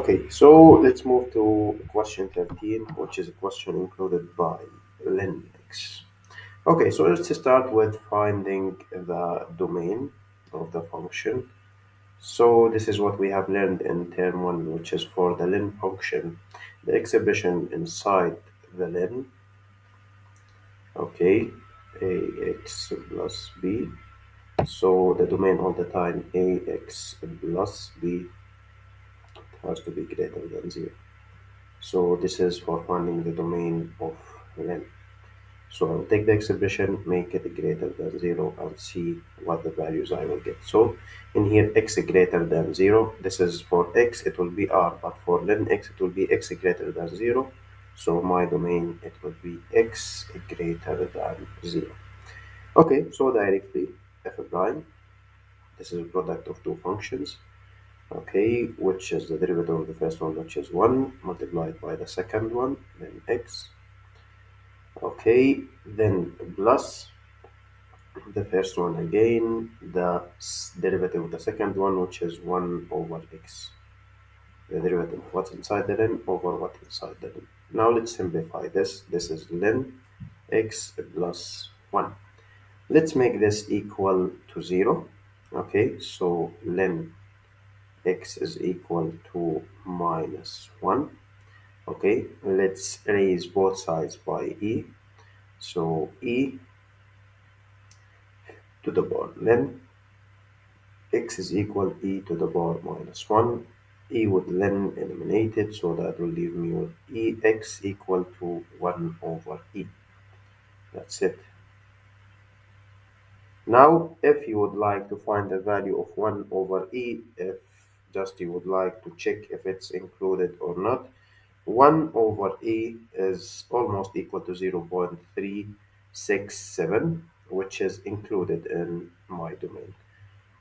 Okay, so let's move to question 13, which is a question included by Linux. Okay, so let's start with finding the domain of the function. So this is what we have learned in term 1, which is for the len function, the exhibition inside the len, okay, ax plus b. So the domain all the time ax plus b has to be greater than 0. So this is for finding the domain of len. So I'll take the expression, make it greater than 0 and see what the values I will get. So in here x greater than 0, this is for x it will be r, but for len x it will be x greater than 0. So my domain it will be x greater than 0. Okay, so directly f prime, this is a product of two functions, okay, which is the derivative of the first one, which is 1 multiplied by the second one, then x. Okay, then plus the first one again, the derivative of the second one, which is 1 over x. The derivative of what's inside the len over what's inside the len. Now let's simplify this. This is len x plus 1. Let's make this equal to 0. Okay, so len x is equal to minus 1. Okay, let's raise both sides by e. So e to the power len x is equal e to the power minus 1. E with len eliminated, so that will leave me with ex equal to 1 over e. That's it. Now, if you would like to find the value of 1 over e, if just you would like to check if it's included or not, 1 over e is almost equal to 0.367, which is included in my domain.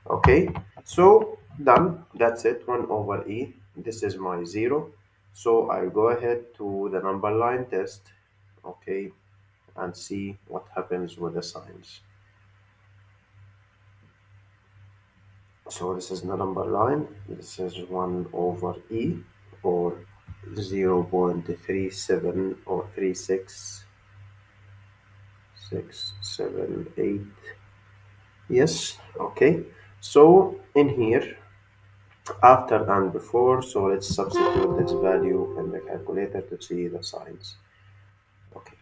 Okay, so done. That's it. 1 over e. This is my 0. So I'll go ahead to the number line test, okay, and see what happens with the signs. So this is the number line. This is 1 over e, or 0.37 or 36678. Yes, okay. So in here, after and before, so let's substitute this value in the calculator to see the signs. Okay,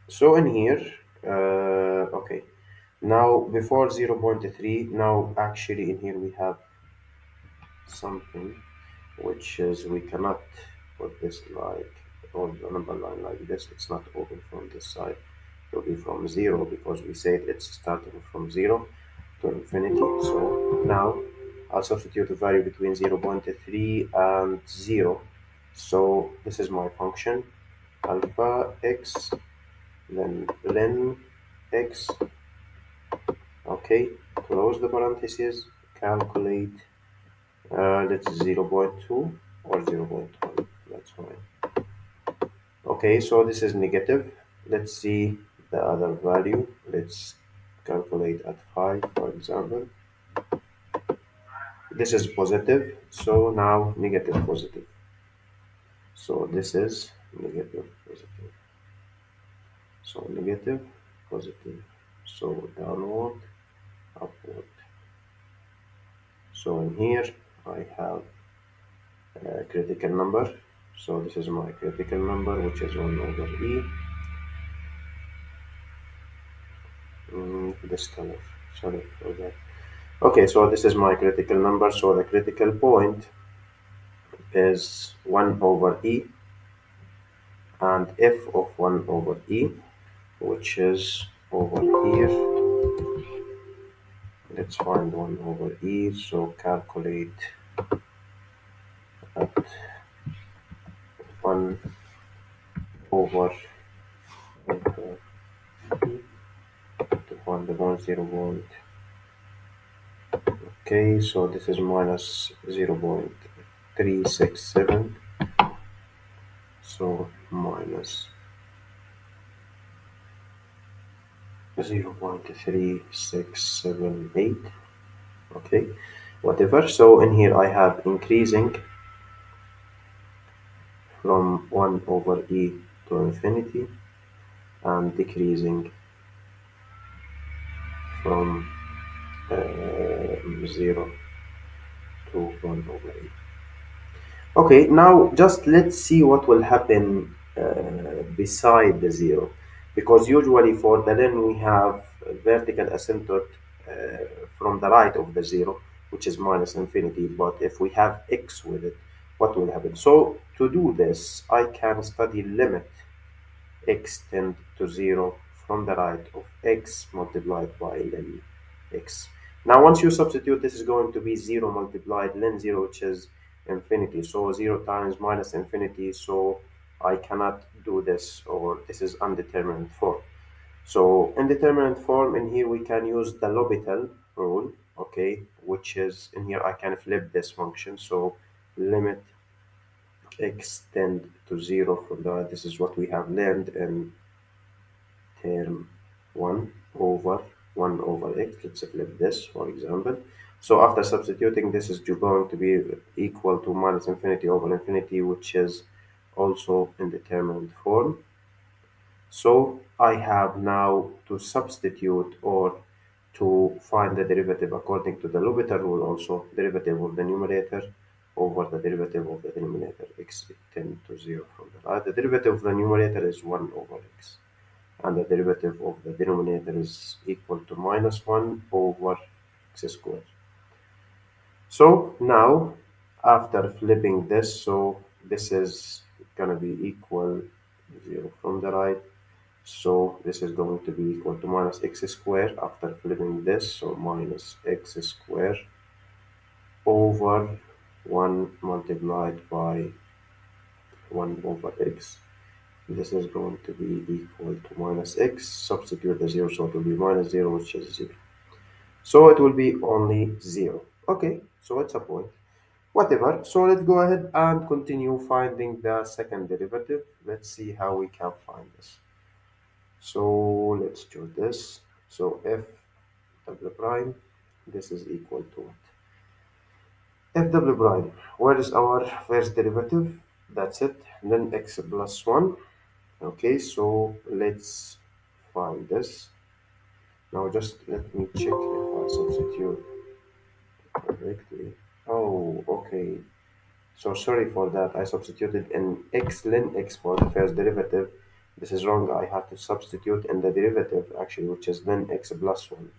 so in here, okay, now before 0.3, now actually in here we have something which is we cannot put this like on the number line like this. It's not open from this side. It will be from 0 because we said it's starting from 0 to infinity. So now I'll substitute the value between 0.3 and 0. So this is my function alpha x, then len x. Okay, close the parentheses, calculate. That's 0.2 or 0.1. That's fine. Okay, so this is negative. Let's see the other value. Let's calculate at 5, for example. This is positive, so now negative positive. So this is negative positive. So negative positive. So downward, upward. So in here I have a critical number. So this is my critical number, which is 1 over e. This color, sorry for that. Okay, so this is my critical number. So the critical point is 1 over e, and f of 1 over e, which is over here. Let's find 1 over e. So calculate at 1 over e to find the 0 point. Okay, so this is minus 0.367. So minus 0.3678. Okay, whatever. So in here I have increasing from 1 over e to infinity and decreasing from 0 to 1 over e. Okay, now just let's see what will happen beside the 0. Because usually for the len we have a vertical asymptote from the right of the 0, which is minus infinity. But if we have x with it, what will happen? So to do this, I can study limit x tend to 0 from the right of x multiplied by len x. Now, once you substitute, this is going to be 0 multiplied len 0, which is infinity. So 0 times minus infinity. So I cannot do this, or this is undeterminate form. So indeterminate form, in here we can use the L'Hopital rule, okay, which is in here I can flip this function. So limit x tend to 0 from the right. This is what we have learned in term 1 over 1 over x. Let's flip this, for example. So after substituting, this is going to be equal to minus infinity over infinity, which is also indeterminate form. So I have now to substitute or to find the derivative according to the L'Hopital rule also, derivative of the numerator over the derivative of the denominator, x tend to 0 from the right. The derivative of the numerator is 1 over x, and the derivative of the denominator is equal to minus 1 over x squared. So now, after flipping this, so this is going to be equal 0 from the right. So this is going to be equal to minus x squared after flipping this. So minus x squared over 1 multiplied by 1 over x. This is going to be equal to minus x. Substitute the 0, so it will be minus 0, which is 0. So it will be only 0. Okay, so it's a point. Whatever. So let's go ahead and continue finding the second derivative. Let's see how we can find this. So let's do this. So f double prime, this is equal to what? F double prime. Where is our first derivative? That's it. Then x plus 1. Okay, so let's find this. Now just let me check if I substitute correctly. Oh, okay. So sorry for that. I substituted an x ln x for the first derivative. This is wrong. I have to substitute in the derivative actually, which is ln x plus 1.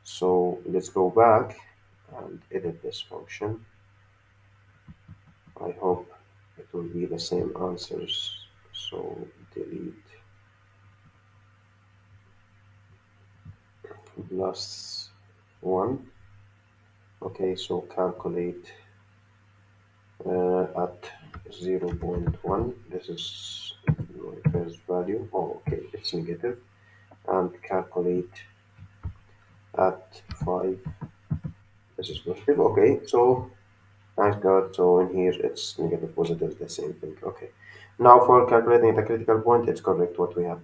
So let's go back and edit this function. I hope it will be the same answers. So delete plus 1. Okay, so calculate at 0.1. This is my first value. Oh, okay, it's negative. And calculate at 5. This is positive. Okay, so thanks God. So in here it's negative, positive, the same thing. Okay. Now for calculating the critical point, it's correct what we have.